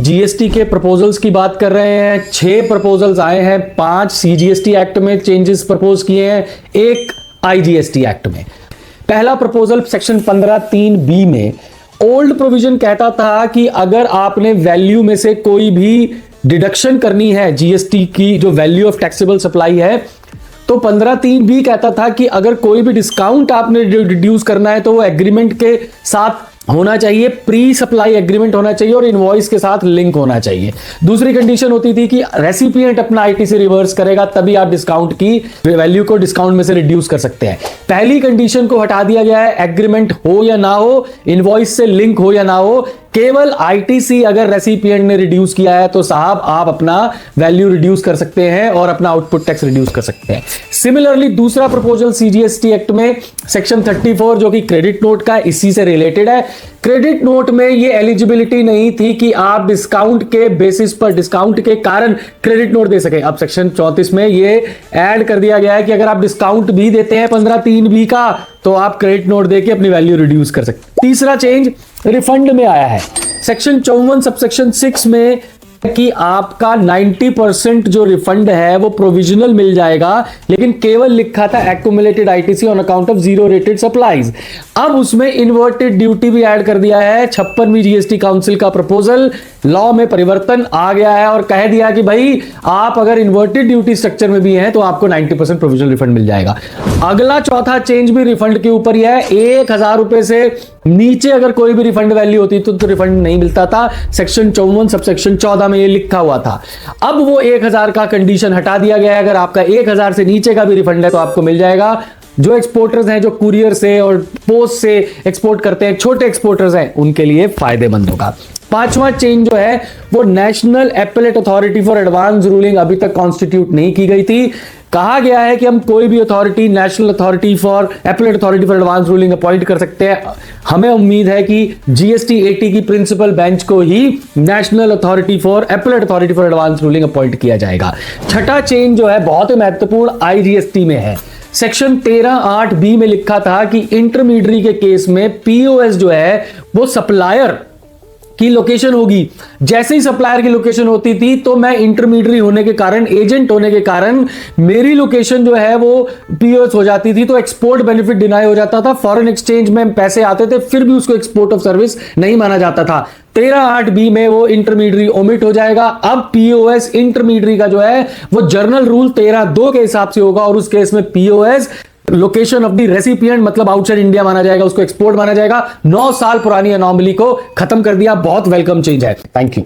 GST के proposals की बात कर रहे हैं। 6 प्रपोजल्स आए हैं, 5 सीजीएसटी एक्ट में चेंजेस प्रपोज किए हैं, 1 आईजीएसटी एक्ट में। पहला प्रपोजल सेक्शन 15(3)(b) में ओल्ड प्रोविजन कहता था कि अगर आपने वैल्यू में से कोई भी डिडक्शन करनी है, जीएसटी की जो वैल्यू ऑफ टैक्सेबल सप्लाई है, तो 15(3)(b) कहता था कि अगर कोई भी डिस्काउंट आपने रिड्यूस करना है तो वो एग्रीमेंट के साथ होना चाहिए, प्री सप्लाई एग्रीमेंट होना चाहिए और इनवॉइस के साथ लिंक होना चाहिए। दूसरी कंडीशन होती थी कि रेसिपिएंट अपना आईटीसी रिवर्स करेगा तभी आप डिस्काउंट की वैल्यू को डिस्काउंट में से रिड्यूस कर सकते हैं। पहली कंडीशन को हटा दिया गया है, एग्रीमेंट हो या ना हो, इनवॉइस से लिंक हो या ना हो, केवल आईटीसी अगर रेसिपिएंट ने रिड्यूस किया है तो साहब आप अपना वैल्यू रिड्यूस कर सकते हैं और अपना आउटपुट टैक्स रिड्यूस कर सकते हैं। सिमिलरली दूसरा प्रपोजल सीजीएसटी एक्ट में सेक्शन 34 जो कि क्रेडिट नोट का इसी से रिलेटेड है। क्रेडिट नोट में ये एलिजिबिलिटी नहीं थी कि आप डिस्काउंट के बेसिस पर, डिस्काउंट के कारण क्रेडिट नोट दे सके। अब सेक्शन 34 में ये ऐड कर दिया गया है कि अगर आप डिस्काउंट भी देते हैं 15(3)(b) का तो आप क्रेडिट नोट देके अपनी वैल्यू रिड्यूस कर सकते हैं। तीसरा चेंज रिफंड में आया है। सेक्शन 54 सबसेक्शन 6 में कि आपका 90% जो रिफंड है वो प्रोविजनल मिल जाएगा, लेकिन केवल लिखा था accumulated ITC on account of zero rated supplies. अब उसमें इन्वर्टेड ड्यूटी भी ऐड कर दिया है। 56वीं जीएसटी काउंसिल का प्रपोजल, लॉ में परिवर्तन आ गया है और कह दिया कि भाई आप अगर इन्वर्टेड ड्यूटी स्ट्रक्चर में भी हैं तो आपको 90% प्रोविजनल रिफंड मिल जाएगा। अगला चौथा चेंज भी रिफंड के ऊपर ही है। 1000 रुपए से नीचे अगर कोई भी रिफंड वैल्यू होती तो रिफंड नहीं मिलता था। सेक्शन 54 सबसेक्शन 14 में ये लिखा हुआ था। अब वो 1000 का कंडीशन हटा दिया गया है। अगर आपका 1000 से नीचे का भी रिफंड है तो आपको मिल जाएगा। जो एक्सपोर्टर्स हैं, जो कुरियर से और पोस्ट से एक्सपोर्ट करते हैं, छोटे एक्सपोर्टर्स हैं, उनके लिए फायदेमंद होगा। पांचवा चेंज जो है वो national appellate authority for advance ruling अभी तक कॉन्स्टिट्यूट नहीं की गई थी। कहा गया है कि हम कोई भी authority, national authority for appellate authority for advance ruling appoint कर सकते हैं। हमें उम्मीद है कि जीएसटी 80 की प्रिंसिपल बेंच को ही national authority for appellate authority for advance ruling appoint किया जाएगा। छठा चेंज जो है बहुत ही महत्वपूर्ण आईजीएसटी में है। सेक्शन 13(8)(b) में लिखा था कि इंटरमीडियरी के केस में पीओएस जो है वो सप्लायर की लोकेशन होगी। जैसे ही सप्लायर की लोकेशन होती थी तो मैं इंटरमीडियरी होने के कारण, एजेंट होने के कारण मेरी लोकेशन जो है वो पीओएस हो जाती थी, तो एक्सपोर्ट बेनिफिट डिनाई हो जाता था। फॉरेन एक्सचेंज में पैसे आते थे फिर भी उसको एक्सपोर्ट ऑफ सर्विस नहीं माना जाता था। 13(8)(b) में वो इंटरमीडियरी ओमिट हो जाएगा। अब पीओएस इंटरमीडियरी का जो है वो जर्नल रूल 13(2) के हिसाब से होगा और उस केस में POS location of the recipient मतलब आउटसाइड इंडिया माना जाएगा, उसको एक्सपोर्ट माना जाएगा। 9 साल पुरानी अनोमली को खत्म कर दिया। बहुत वेलकम चेंज है। Thank you.